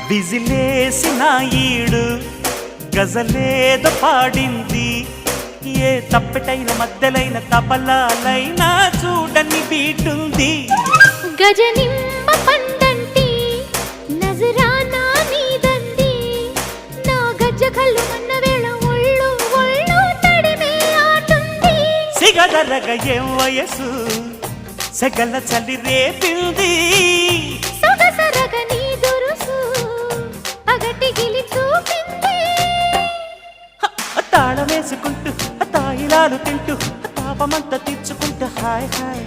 విజిలేసిన ఈడు గజలేదో పాడింది, ఏ తప్పెటైన మధ్యలైన తపలాలైనా చూడని బీటుంది. గజనిమ్మ పండంటి నజరానా నీదండి, నా గజ్జ కళ్ళు అన్న వేళ ఒళ్ళు ఒళ్ళు తడిమే ఆటుంది. సిగదరగ ఏం వయసు సగల చలి రేపింది, సొగసరగ నీ దురుసు పగటి గిలి చూపింది. తాళం వేసుకుంటూ తాయిలాలు తింటూ తాపమంతా తీర్చుకుంటూ హాయ్ హాయ్